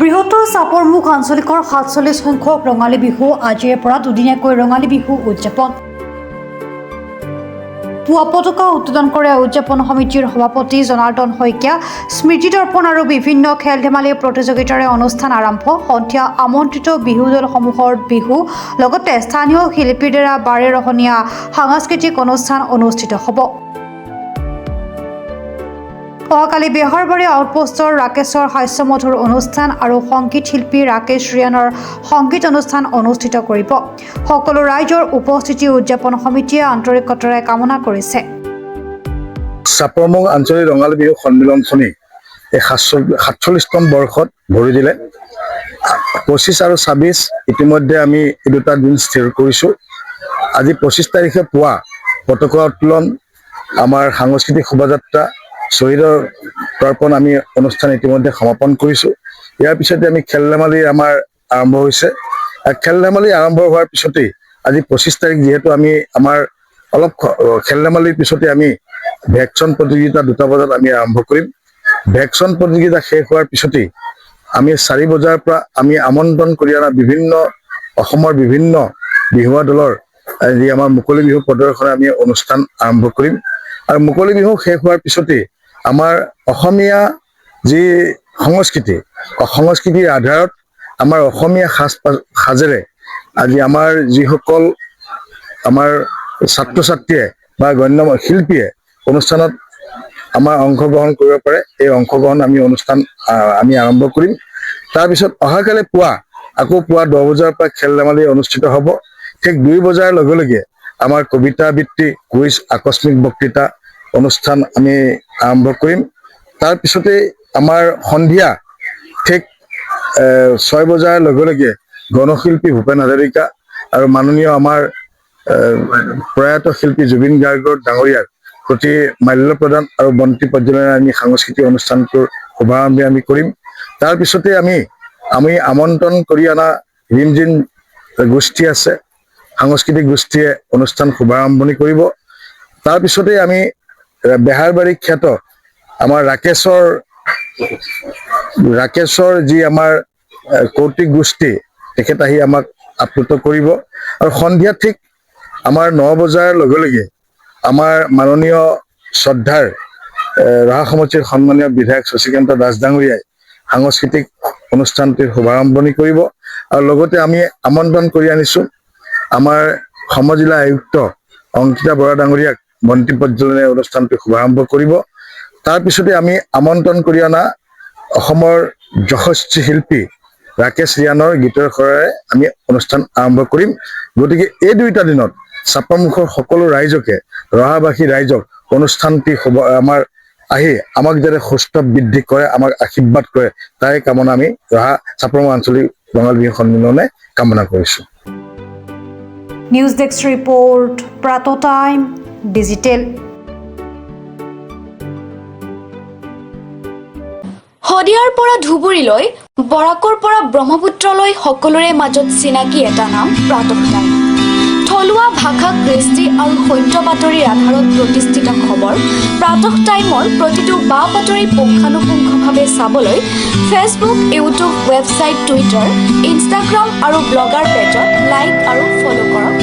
বৃহত্তৰ চাপৰমুখ আঞ্চলিকৰ ৪৭ সংখ্যক ৰঙালী বিহু আজিৰে পৰা দুদিনীয়াকৈ ৰঙালী বিহু উদযাপন। পুৱা পতাকা উত্তোলন কৰে উদযাপন সমিতিৰ সভাপতি জনাৰ্দন শইকীয়া। স্মৃতি দৰ্পণ আৰু বিভিন্ন খেল ধেমালি প্ৰতিযোগিতাৰে অনুষ্ঠান আৰম্ভ। সন্ধিয়া আমন্ত্ৰিত বিহু দলসমূহৰ বিহু লগতে স্থানীয় শিল্পীৰ দ্বাৰা বাৰেৰহণীয়া সাংস্কৃতিক অনুষ্ঠান অনুষ্ঠিত হ'ব। অহাকালি বেহাৰবাৰী আউটপোষ্টৰ ৰাকেশৰ হাস্যমধুৰ অনুষ্ঠান আৰু সংগীত শিল্পী ৰাকেশ ৰিয়ানৰ সংগীত অনুষ্ঠান অনুষ্ঠিত কৰিব। সকলো ৰাইজৰ উপস্থিতি উদযাপন সমিতিয়ে আন্তৰিকতাৰে কামনা কৰিছে। চাপৰমুখ আঞ্চলিক ৰঙালী বিহু সন্মিলনখনি এই ৪৭তম বৰ্ষত ভৰি দিলে। ২৫ আৰু ২৬ ইতিমধ্যে আমি এই দুটা দিন স্থিৰ কৰিছোঁ। আজি ২৫ তাৰিখে পুৱা পতাকা উত্তোলন, আমাৰ সাংস্কৃতিক শোভাযাত্ৰা, শ্বহীদৰ তৰ্পণ আমি অনুষ্ঠান ইতিমধ্যে সমাপন কৰিছোঁ। ইয়াৰ পিছতে আমি খেল ধেমালি আমাৰ আৰম্ভ হৈছে। খেল ধেমালি আৰম্ভ হোৱাৰ পিছতেই আজি ২৫ তাৰিখ যিহেতু আমি আমাৰ অলপ খেল ধেমালিৰ পিছতে আমি ভেকচন প্ৰতিযোগিতা ২টা বজাত আমি আৰম্ভ কৰিম। ভেকচন প্ৰতিযোগিতা শেষ হোৱাৰ পিছতেই আমি ৪ বজাৰ পৰা আমি আমন্ত্ৰণ কৰি অনা বিভিন্ন অসমৰ বিভিন্ন বিহুৱা দলৰ যি আমাৰ মুকলি বিহু প্ৰদৰ্শনে আমি অনুষ্ঠান আৰম্ভ কৰিম। আৰু মুকলি বিহু শেষ হোৱাৰ পিছতেই আমাৰ অসমীয়া যি সংস্কৃতিৰ আধাৰত আমাৰ অসমীয়া সাজেৰে আজি আমাৰ যিসকল আমাৰ ছাত্ৰ ছাত্ৰীয়ে বা গণ্য শিল্পীয়ে অনুষ্ঠানত আমাৰ অংশগ্ৰহণ কৰিব পাৰে, এই অংশগ্ৰহণ অনুষ্ঠান আমি আৰম্ভ কৰিম। তাৰপিছত অহাকালি আকৌ পুৱা 10 বজাৰ পৰা খেল ধেমালি অনুষ্ঠিত হ'ব। ঠিক 2 বজাৰ লগে লগে আমাৰ কবিতা আবৃত্তি, কুইজ, আকস্মিক বক্তৃতা অনুষ্ঠান আমি আৰম্ভ কৰিম। তাৰপিছতে আমাৰ সন্ধিয়া ঠিক 6 বজাৰ লগে লগে গণশিল্পী ভূপেন হাজৰিকা আৰু মাননীয় আমাৰ প্ৰয়াত শিল্পী জুবিন গাৰ্গৰ ডাঙৰীয়াৰ প্ৰতি মাল্য প্ৰদান আৰু বন্তি প্ৰজ্বলনেৰে আমি সাংস্কৃতিক অনুষ্ঠানটোৰ শুভাৰম্ভ আমি কৰিম। তাৰপিছতে আমি আমন্ত্ৰণ কৰি অনা ৰিমজিম গোষ্ঠী আছে, সাংস্কৃতিক গোষ্ঠীয়ে অনুষ্ঠান শুভাৰম্ভণি কৰিব। তাৰপিছতে আমি বেহাৰবাৰী খ্যাত আমাৰ ৰাকেশৰ যি আমাৰ কৌতুক গোষ্ঠী, তেখেত আহি আমাক আপ্লুত কৰিব। আৰু সন্ধিয়া ঠিক আমাৰ 9 বজাৰ লগে লগে আমাৰ মাননীয় শ্ৰদ্ধাৰ ৰহা সমষ্টিৰ সন্মানীয় বিধায়ক শশীকান্ত দাস ডাঙৰীয়াই সাংস্কৃতিক অনুষ্ঠানটিৰ শুভাৰম্ভণি কৰিব। আৰু লগতে আমি আমন্ত্ৰণ কৰি আনিছোঁ আমাৰ সমজিলা আয়ুক্ত অংকিতা বৰা ডাঙৰীয়াক বন্তি প্ৰজ্বলনেৰে অনুষ্ঠানটো শুভাৰম্ভ কৰিব। তাৰপিছতে আমি আমন্ত্ৰণ কৰি অনা অসমৰ যশস্বী শিল্পী ৰাকেশ ৰিয়ানৰ গীতৰ সুৰেৰে আমি অনুষ্ঠান আৰম্ভ কৰিম। গতিকে এই 2টা দিনত চাপৰমুখৰ সকলো ৰাইজকে, ৰহাবাসী ৰাইজক অনুষ্ঠানটি আমাৰ আহি আমাক যাতে সুস্থ বৃদ্ধি কৰে, আমাক আশীৰ্বাদ কৰে, তাৰে কামনা আমি চাপৰমুখ আঞ্চলিক ৰঙালী বিহু সন্মিলনে কামনা কৰিছোঁ। নিউজ ডেস্ক ৰিপৰ্ট, প্ৰাত টাইম ডিজিটেল। শদিয়াৰ পৰা ধুবুৰীলৈ, বৰাকৰ পৰা ব্ৰহ্মপুত্ৰলৈ সকলোৰে মাজত চিনাকি এটা নাম প্ৰাতঃ টাইম। থলুৱা ভাষা, কৃষ্টি আৰু সত্য বাতৰিৰ আধাৰত প্ৰতিষ্ঠিত খবৰ প্ৰাতঃ টাইমৰ প্ৰতিটো বা বাতৰি পুংখানুপুংখভাৱে চাবলৈ Facebook, YouTube, website, Twitter, Instagram আৰু ব্লগাৰ পেজত লাইক আৰু ফ'ল' কৰক।